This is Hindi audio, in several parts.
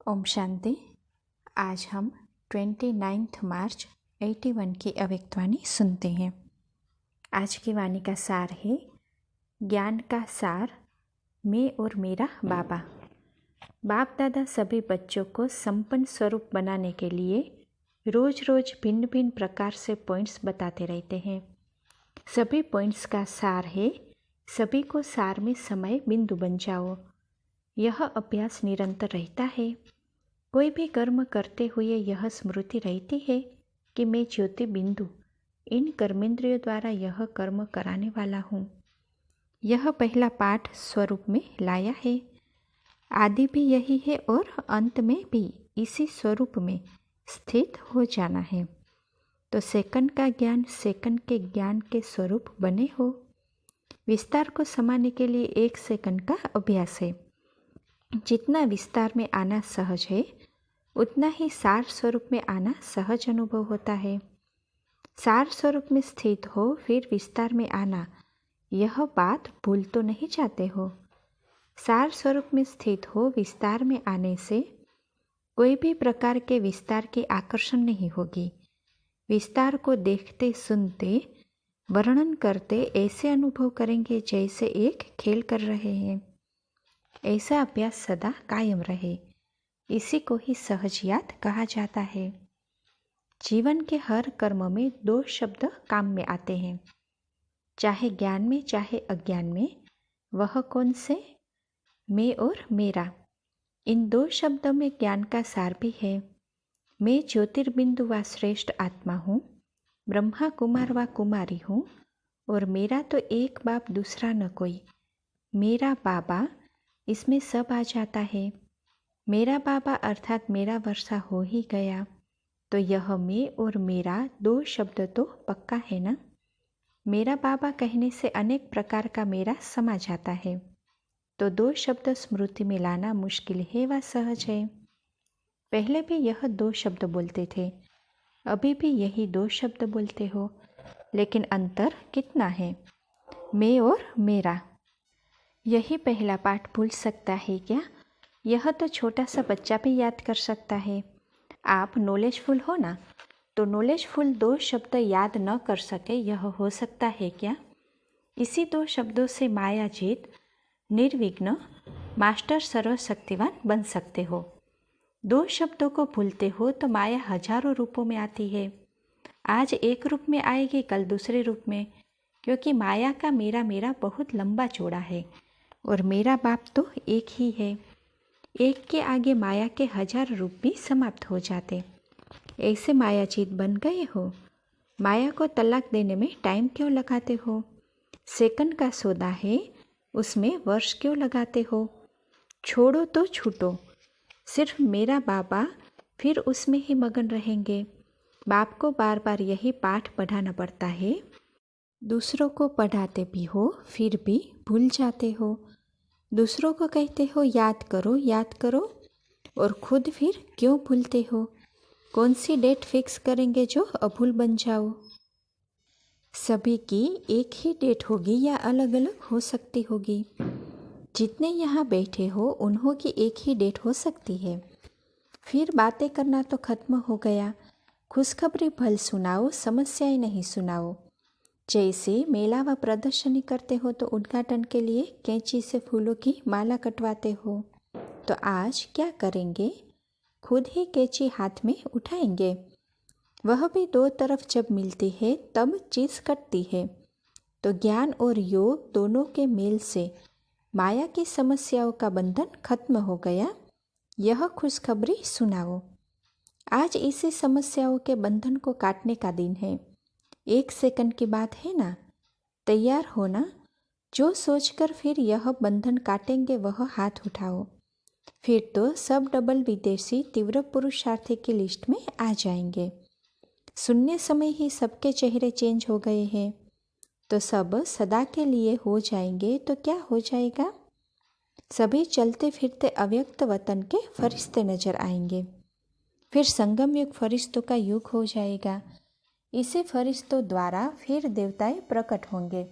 ओम शांति। आज हम 29 मार्च 81 की अव्यक्तवाणी सुनते हैं। आज की वाणी का सार है, ज्ञान का सार, मैं और मेरा बाबा। बाप दादा सभी बच्चों को संपन्न स्वरूप बनाने के लिए रोज रोज भिन्न भिन्न प्रकार से पॉइंट्स बताते रहते हैं। सभी पॉइंट्स का सार है, सभी को सार में समय बिंदु बन जाओ। यह अभ्यास निरंतर रहता है। कोई भी कर्म करते हुए यह स्मृति रहती है कि मैं ज्योति बिंदु इन कर्मेंद्रियों द्वारा यह कर्म कराने वाला हूँ। यह पहला पाठ स्वरूप में लाया है। आदि भी यही है और अंत में भी इसी स्वरूप में स्थित हो जाना है। तो सेकंड का ज्ञान सेकंड के ज्ञान के स्वरूप बने हो। विस्तार को समाने के लिए 1 सेकंड का अभ्यास है। जितना विस्तार में आना सहज है, उतना ही सार स्वरूप में आना सहज अनुभव होता है। सार स्वरूप में स्थित हो फिर विस्तार में आना, यह बात भूल तो नहीं जाते हो। सार स्वरूप में स्थित हो विस्तार में आने से कोई भी प्रकार के विस्तार की आकर्षण नहीं होगी। विस्तार को देखते सुनते वर्णन करते ऐसे अनुभव करेंगे जैसे एक खेल कर रहे हैं। ऐसा अभ्यास सदा कायम रहे, इसी को ही सहज याद कहा जाता है। जीवन के हर कर्म में 2 शब्द काम में आते हैं, चाहे ज्ञान में चाहे अज्ञान में। वह कौन से? मैं और मेरा। इन 2 शब्दों में ज्ञान का सार भी है। मैं ज्योतिर्बिंदु व श्रेष्ठ आत्मा हूँ, ब्रह्मा कुमार व कुमारी हूँ, और मेरा तो एक बाप दूसरा न कोई। मेरा बाबा, इसमें सब आ जाता है। मेरा बाबा अर्थात मेरा वर्षा हो ही गया, तो यह मैं और मेरा 2 शब्द तो पक्का है ना। मेरा बाबा कहने से अनेक प्रकार का मेरा समा जाता है, तो 2 शब्द स्मृति में लाना मुश्किल है व सहज है। पहले भी यह 2 शब्द बोलते थे, अभी भी यही 2 शब्द बोलते हो, लेकिन अंतर कितना है? मैं और मेरा। यही पहला पाठ भूल सकता है क्या? यह तो छोटा सा बच्चा भी याद कर सकता है। आप नॉलेजफुल हो ना, तो नॉलेजफुल 2 शब्द याद न कर सके, यह हो सकता है क्या? इसी 2 शब्दों से माया जीत, निर्विघ्न, मास्टर सर्वशक्तिवान बन सकते हो। 2 शब्दों को भूलते हो तो माया हजारों रूपों में आती है। आज एक रूप में आएगी, कल दूसरे रूप में, क्योंकि माया का मेरा मेरा बहुत लंबा चौड़ा है और मेरा बाप तो एक ही है। एक के आगे माया के 1000 रूप भी समाप्त हो जाते। ऐसे मायाजीत बन गए हो। माया को तलाक देने में टाइम क्यों लगाते हो? सेकंड का सौदा है, उसमें वर्ष क्यों लगाते हो? छोड़ो तो छूटो, सिर्फ मेरा बाबा, फिर उसमें ही मगन रहेंगे। बाप को बार बार यही पाठ पढ़ाना पड़ता है। दूसरों को पढ़ाते भी हो फिर भी भूल जाते हो। दूसरों को कहते हो याद करो, और खुद फिर क्यों भूलते हो? कौन सी डेट फिक्स करेंगे जो अभूल बन जाओ? सभी की एक ही डेट होगी या अलग अलग हो सकती होगी। जितने यहाँ बैठे हो उन्हों की एक ही डेट हो सकती है। फिर बातें करना तो खत्म हो गया। खुशखबरी भल सुनाओ, समस्याएं नहीं सुनाओ। जैसे मेला व प्रदर्शनी करते हो तो उद्घाटन के लिए कैंची से फूलों की माला कटवाते हो, तो आज क्या करेंगे? खुद ही कैंची हाथ में उठाएंगे। वह भी 2 तरफ जब मिलती है तब चीज़ कटती है। तो ज्ञान और योग दोनों के मेल से माया की समस्याओं का बंधन खत्म हो गया। यह खुशखबरी सुनाओ। आज इसी समस्याओं के बंधन को काटने का दिन है। 1 सेकंड की बात है ना। तैयार हो ना? जो सोचकर फिर यह बंधन काटेंगे वह हाथ उठाओ। फिर तो सब डबल विदेशी तीव्र पुरुषार्थी की लिस्ट में आ जाएंगे। सुनने समय ही सबके चेहरे चेंज हो गए हैं, तो सब सदा के लिए हो जाएंगे तो क्या हो जाएगा? सभी चलते फिरते अव्यक्त वतन के फरिश्ते नजर आएंगे। फिर संगम युग फरिश्तों का युग हो जाएगा। इसी फरिश्तों द्वारा फिर देवताएं प्रकट होंगे।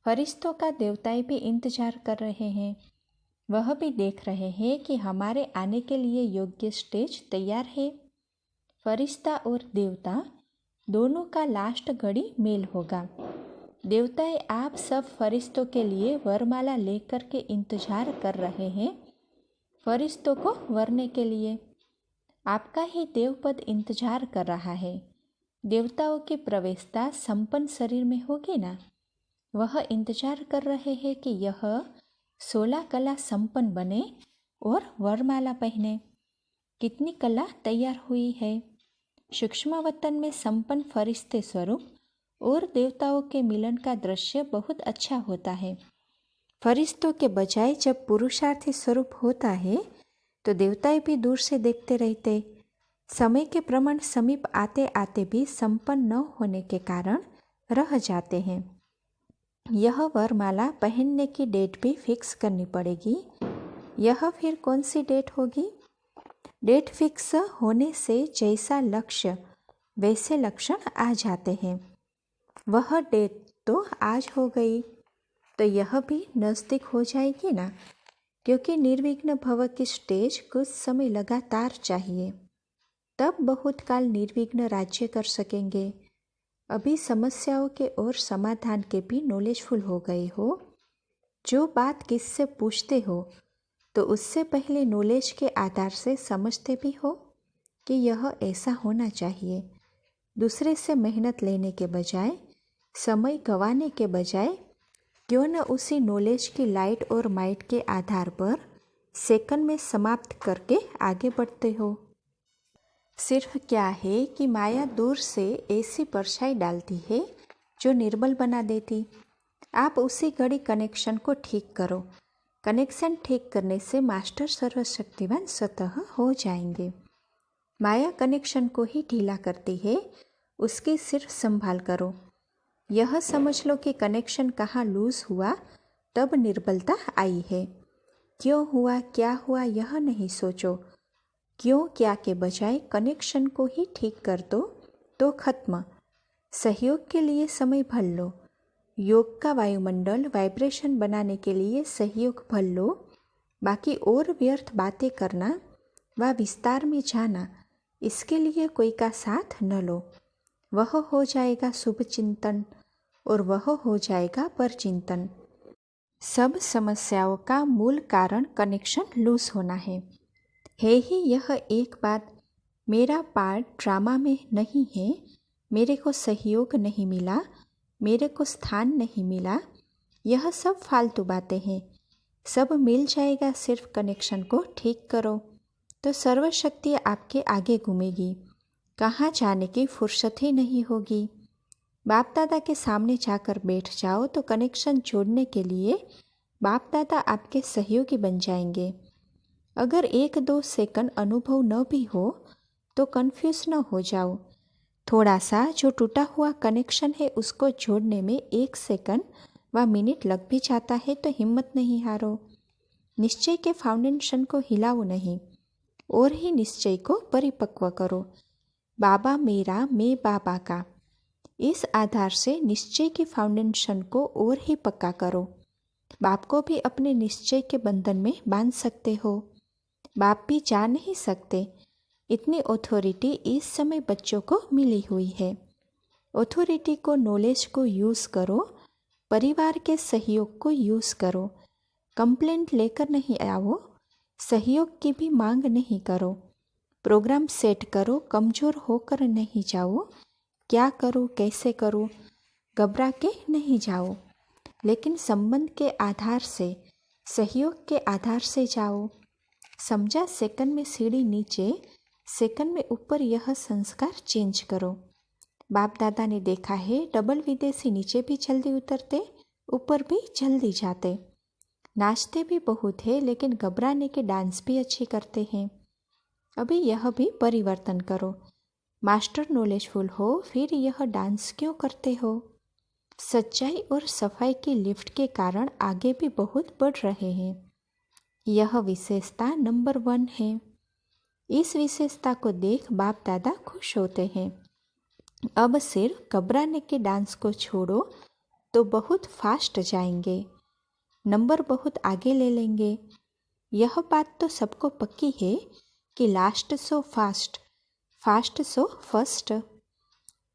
फरिश्तों का देवताएं भी इंतजार कर रहे हैं। वह भी देख रहे हैं कि हमारे आने के लिए योग्य स्टेज तैयार है। फरिश्ता और देवता दोनों का लास्ट घड़ी मेल होगा। देवताएं आप सब फरिश्तों के लिए वरमाला लेकर के इंतजार कर रहे हैं। फरिश्तों को वरने के लिए आपका ही देवपद इंतजार कर रहा है। देवताओं की प्रवेशता संपन्न शरीर में होगी ना। वह इंतजार कर रहे हैं कि यह 16 कला संपन्न बने और वरमाला पहने। कितनी कला तैयार हुई है। सूक्ष्म वतन में संपन्न फरिश्ते स्वरूप और देवताओं के मिलन का दृश्य बहुत अच्छा होता है। फरिश्तों के बजाय जब पुरुषार्थी स्वरूप होता है तो देवताएं भी दूर से देखते रहते। समय के प्रमाण समीप आते आते भी संपन्न न होने के कारण रह जाते हैं। यह वरमाला पहनने की डेट भी फिक्स करनी पड़ेगी। यह फिर कौन सी डेट होगी? डेट फिक्स होने से जैसा लक्ष्य वैसे लक्षण आ जाते हैं। वह डेट तो आज हो गई तो यह भी नज़दीक हो जाएगी ना, क्योंकि निर्विघ्न भव की स्टेज कुछ समय लगातार चाहिए, तब बहुत काल निर्विघ्न राज्य कर सकेंगे। अभी समस्याओं के और समाधान के भी नॉलेजफुल हो गए हो। जो बात किससे पूछते हो तो उससे पहले नॉलेज के आधार से समझते भी हो कि यह ऐसा होना चाहिए। दूसरे से मेहनत लेने के बजाय, समय गंवाने के बजाय क्यों न उसी नॉलेज की लाइट और माइट के आधार पर सेकंड में समाप्त करके आगे बढ़ते हो। सिर्फ क्या है कि माया दूर से ऐसी परछाई डालती है जो निर्बल बना देती। आप उसी घड़ी कनेक्शन को ठीक करो। कनेक्शन ठीक करने से मास्टर सर्वशक्तिवान स्वतः हो जाएंगे। माया कनेक्शन को ही ढीला करती है, उसकी सिर्फ संभाल करो। यह समझ लो कि कनेक्शन कहाँ लूज हुआ तब निर्बलता आई है। क्यों हुआ क्या हुआ यह नहीं सोचो। क्यों क्या के बजाय कनेक्शन को ही ठीक कर दो तो खत्म। सहयोग के लिए समय भर लो। योग का वायुमंडल वाइब्रेशन बनाने के लिए सहयोग भर लो। बाकी और व्यर्थ बातें करना व विस्तार में जाना, इसके लिए कोई का साथ न लो। वह हो जाएगा शुभ चिंतन और वह हो जाएगा पर चिंतन। सब समस्याओं का मूल कारण कनेक्शन लूज होना है ही यह एक बात। मेरा पार्ट ड्रामा में नहीं है, मेरे को सहयोग नहीं मिला, मेरे को स्थान नहीं मिला, यह सब फालतू बातें हैं। सब मिल जाएगा, सिर्फ कनेक्शन को ठीक करो तो सर्वशक्ति आपके आगे घूमेगी। कहाँ जाने की फुर्सत ही नहीं होगी। बाप दादा के सामने जाकर बैठ जाओ तो कनेक्शन जोड़ने के लिए बाप दादा आपके सहयोगी बन जाएंगे। अगर 1-2 सेकंड अनुभव न भी हो तो कंफ्यूज न हो जाओ। थोड़ा सा जो टूटा हुआ कनेक्शन है उसको जोड़ने में 1 सेकंड व मिनट लग भी जाता है तो हिम्मत नहीं हारो। निश्चय के फाउंडेशन को हिलाओ नहीं और ही निश्चय को परिपक्व करो। बाबा मेरा, मैं बाबा का। इस आधार से निश्चय के फाउंडेशन को और ही पक्का करो। बाप को भी अपने निश्चय के बंधन में बांध सकते हो। बाप भी जा नहीं सकते। इतनी ऑथोरिटी इस समय बच्चों को मिली हुई है। ऑथोरिटी को, नॉलेज को यूज़ करो। परिवार के सहयोग को यूज़ करो। कंप्लेंट लेकर नहीं आओ। सहयोग की भी मांग नहीं करो। प्रोग्राम सेट करो, कमज़ोर होकर नहीं जाओ। क्या करूं, कैसे करूं, घबरा के नहीं जाओ, लेकिन संबंध के आधार से, सहयोग के आधार से जाओ। समझा? सेकंड में सीढ़ी नीचे, सेकंड में ऊपर, यह संस्कार चेंज करो। बाप दादा ने देखा है डबल विदेशी नीचे भी जल्दी उतरते, ऊपर भी जल्दी जाते। नाचते भी बहुत है लेकिन घबराने के डांस भी अच्छी करते हैं। अभी यह भी परिवर्तन करो। मास्टर नॉलेजफुल हो फिर यह डांस क्यों करते हो? सच्चाई और सफाई की लिफ्ट के कारण आगे भी बहुत बढ़ रहे हैं। यह विशेषता नंबर 1 है। इस विशेषता को देख बाप दादा खुश होते हैं। अब सिर्फ घबराने के डांस को छोड़ो तो बहुत फास्ट जाएंगे, नंबर बहुत आगे ले लेंगे। यह बात तो सबको पक्की है कि last so fast, fast so first.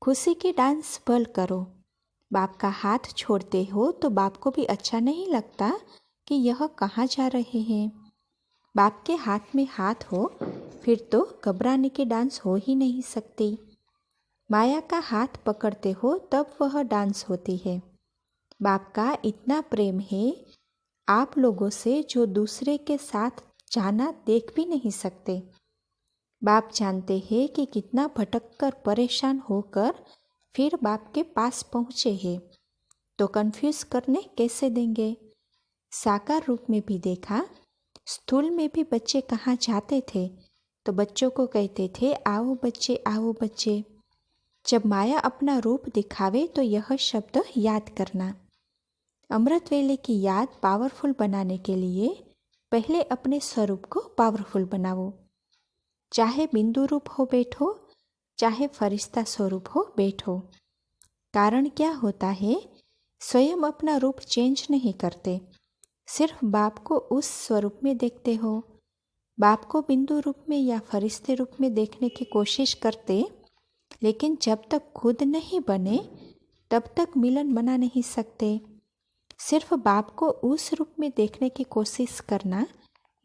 खुशी की डांस बल करो। बाप का हाथ छोड़ते हो तो बाप को भी अच्छा नहीं लगता कि यह कहाँ जा रहे हैं। बाप के हाथ में हाथ हो फिर तो घबराने की डांस हो ही नहीं सकती। माया का हाथ पकड़ते हो तब वह डांस होती है। बाप का इतना प्रेम है आप लोगों से जो दूसरे के साथ जाना देख भी नहीं सकते। बाप जानते हैं कि कितना भटक कर परेशान होकर फिर बाप के पास पहुँचे हैं, तो कंफ्यूज करने कैसे देंगे। साकार रूप में भी देखा, स्थूल में भी बच्चे कहाँ जाते थे तो बच्चों को कहते थे आओ बच्चे आओ बच्चे। जब माया अपना रूप दिखावे तो यह शब्द याद करना। अमृत वेले की याद पावरफुल बनाने के लिए पहले अपने स्वरूप को पावरफुल बनाओ। चाहे बिंदु रूप हो बैठो, चाहे फरिश्ता स्वरूप हो बैठो। कारण क्या होता है, स्वयं अपना रूप चेंज नहीं करते, सिर्फ बाप को उस स्वरूप में देखते हो। बाप को बिंदु रूप में या फरिश्ते रूप में देखने की कोशिश करते, लेकिन जब तक खुद नहीं बने तब तक मिलन बना नहीं सकते। सिर्फ बाप को उस रूप में देखने की कोशिश करना,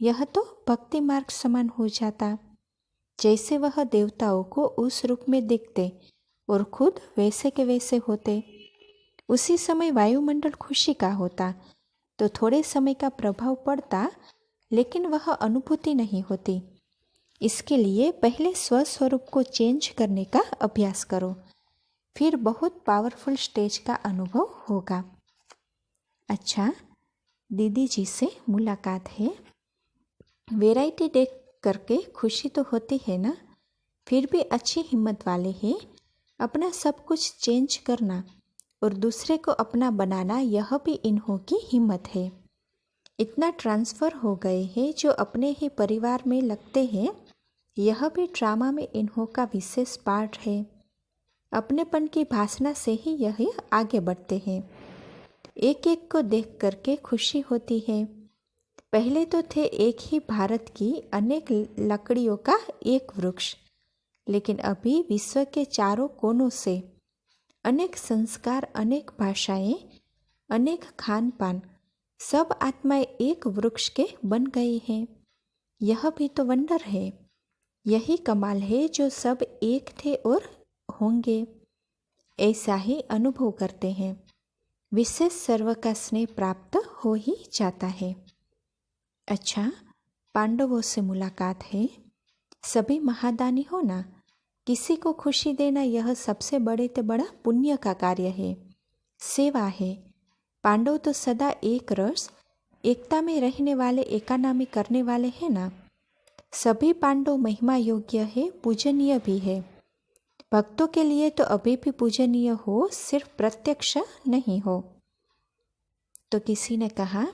यह तो भक्ति मार्ग समान हो जाता। जैसे वह देवताओं को उस रूप में देखते और खुद वैसे के वैसे होते। उसी समय वायुमंडल खुशी का होता तो थोड़े समय का प्रभाव पड़ता, लेकिन वह अनुभूति नहीं होती। इसके लिए पहले स्वस्वरूप को चेंज करने का अभ्यास करो, फिर बहुत पावरफुल स्टेज का अनुभव होगा। अच्छा, दीदी जी से मुलाकात है। वैरायटी देख करके खुशी तो होती है ना, फिर भी अच्छी हिम्मत वाले हैं। अपना सब कुछ चेंज करना और दूसरे को अपना बनाना, यह भी इन्हों की हिम्मत है। इतना ट्रांसफ़र हो गए हैं जो अपने ही परिवार में लगते हैं, यह भी ड्रामा में इन्हों का विशेष पार्ट है। अपनेपन की भावना से ही यह आगे बढ़ते हैं। एक एक को देख करके खुशी होती है। पहले तो थे एक ही भारत की अनेक लकड़ियों का एक वृक्ष, लेकिन अभी विश्व के चारों कोनों से अनेक संस्कार, अनेक भाषाएं, अनेक खान पान, सब आत्माएं एक वृक्ष के बन गए हैं। यह भी तो वंडर है। यही कमाल है जो सब एक थे और होंगे। ऐसा ही अनुभव करते हैं। विशेष सर्व का स्नेह प्राप्त हो ही जाता है। अच्छा, पांडवों से मुलाकात है। सभी महादानी हो ना, किसी को खुशी देना यह सबसे बड़े से बड़ा पुण्य का कार्य है, सेवा है। पांडव तो सदा एक रस, एकता में रहने वाले, एकानामी करने वाले हैं ना। सभी पांडव महिमा योग्य है, पूजनीय भी है। भक्तों के लिए तो अभी भी पूजनीय हो, सिर्फ प्रत्यक्ष नहीं हो। तो किसी ने कहा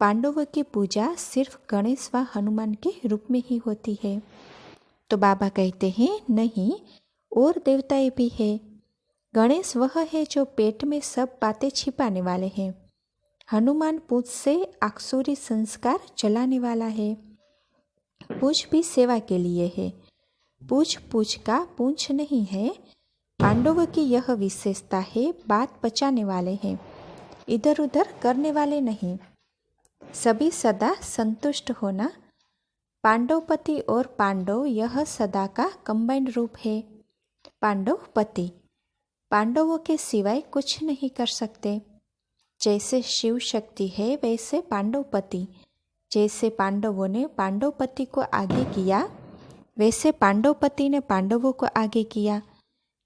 पांडवों की पूजा सिर्फ गणेश व हनुमान के रूप में ही होती है। तो बाबा कहते हैं नहीं, और देवताएं भी है। गणेश वह है जो पेट में सब बातें छिपाने वाले हैं। हनुमान पूछ से आक्षुरी संस्कार चलाने वाला है। पूछ भी सेवा के लिए है। पूछ पूछ का पूंछ नहीं है। पांडवों की यह विशेषता है, बात पचाने वाले हैं, इधर उधर करने वाले नहीं। सभी सदा संतुष्ट होना। पांडवपति और पांडव यह सदा का कंबाइंड रूप है। पांडवपति पांडवों के सिवाय कुछ नहीं कर सकते। जैसे शिव शक्ति है वैसे पांडवपति। जैसे पांडवों ने पांडवपति को आगे किया वैसे पांडवपति ने पांडवों को आगे किया।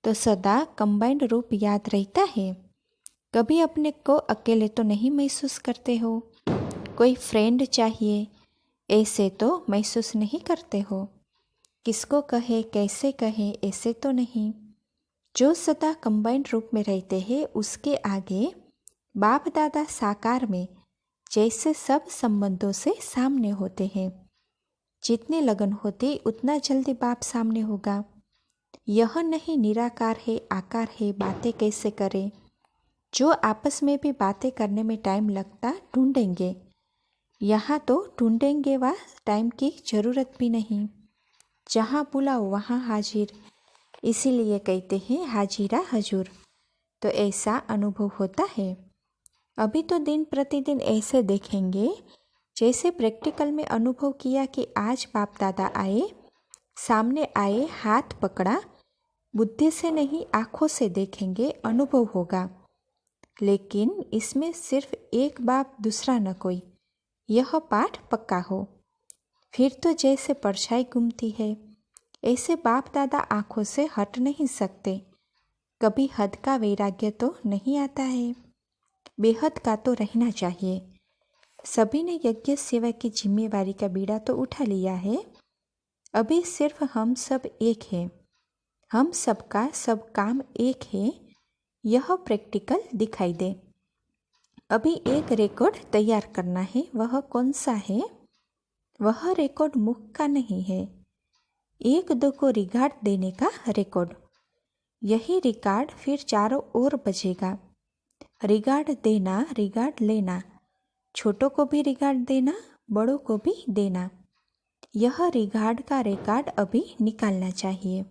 तो सदा कंबाइंड रूप याद रहता है। कभी अपने को अकेले तो नहीं महसूस करते हो। कोई फ्रेंड चाहिए, ऐसे तो महसूस नहीं करते हो। किसको कहे, कैसे कहे, ऐसे तो नहीं। जो सदा कंबाइंड रूप में रहते हैं उसके आगे बाप दादा साकार में जैसे सब संबंधों से सामने होते हैं। जितनी लगन होती उतना जल्दी बाप सामने होगा। यह नहीं निराकार है, आकार है, बातें कैसे करें। जो आपस में भी बातें करने में टाइम लगता ढूंढेंगे। यहाँ तो ढूंढेंगे व टाइम की ज़रूरत भी नहीं, जहाँ बुलाओ वहाँ हाजिर, इसीलिए कहते हैं हाजिरा हजूर। तो ऐसा अनुभव होता है। अभी तो दिन प्रतिदिन ऐसे देखेंगे जैसे प्रैक्टिकल में अनुभव किया कि आज बाप दादा आए, सामने आए, हाथ पकड़ा, बुद्धि से नहीं आँखों से देखेंगे, अनुभव होगा। लेकिन इसमें सिर्फ एक बाप दूसरा न कोई, यह पाठ पक्का हो। फिर तो जैसे परछाई घूमती है, ऐसे बाप दादा आँखों से हट नहीं सकते। कभी हद का वैराग्य तो नहीं आता है, बेहद का तो रहना चाहिए। सभी ने यज्ञ सेवा की जिम्मेवारी का बीड़ा तो उठा लिया है। अभी सिर्फ हम सब एक हैं, हम सबका सब काम एक है, यह प्रैक्टिकल दिखाई दे। अभी एक रिकॉर्ड तैयार करना है। वह कौन सा है? वह रिकॉर्ड मुख का नहीं है, एक दो को रिगार्ड देने का रिकॉर्ड। यही रिकॉर्ड फिर चारों ओर बजेगा। रिगार्ड देना, रिगार्ड लेना, छोटों को भी रिगार्ड देना, बड़ों को भी देना। यह रिगार्ड का रिकॉर्ड अभी निकालना चाहिए।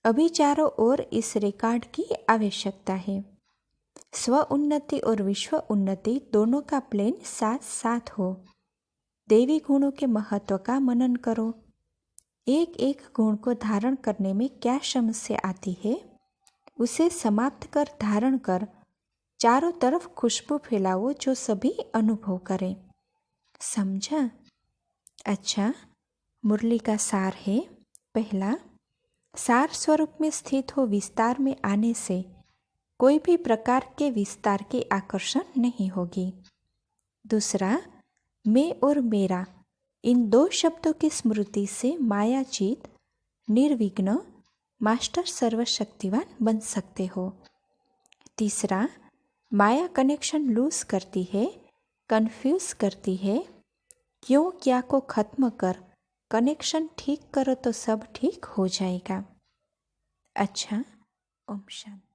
अभी चारों ओर इस रिकॉर्ड की आवश्यकता है। स्व उन्नति और विश्व उन्नति दोनों का प्लेन साथ साथ हो। देवी गुणों के महत्व का मनन करो। एक एक गुण को धारण करने में क्या समस्या आती है, उसे समाप्त कर धारण कर चारों तरफ खुशबू फैलाओ जो सभी अनुभव करें। समझा? अच्छा, मुरली का सार है। पहला, सार स्वरूप में स्थित हो विस्तार में आने से कोई भी प्रकार के विस्तार की आकर्षण नहीं होगी। दूसरा, मैं और मेरा, इन दो शब्दों की स्मृति से मायाचित निर्विघ्न मास्टर सर्वशक्तिवान बन सकते हो। तीसरा, माया कनेक्शन लूज करती है, कंफ्यूज करती है। क्यों क्या को खत्म कर कनेक्शन ठीक करो तो सब ठीक हो जाएगा। अच्छा, ओम शांति।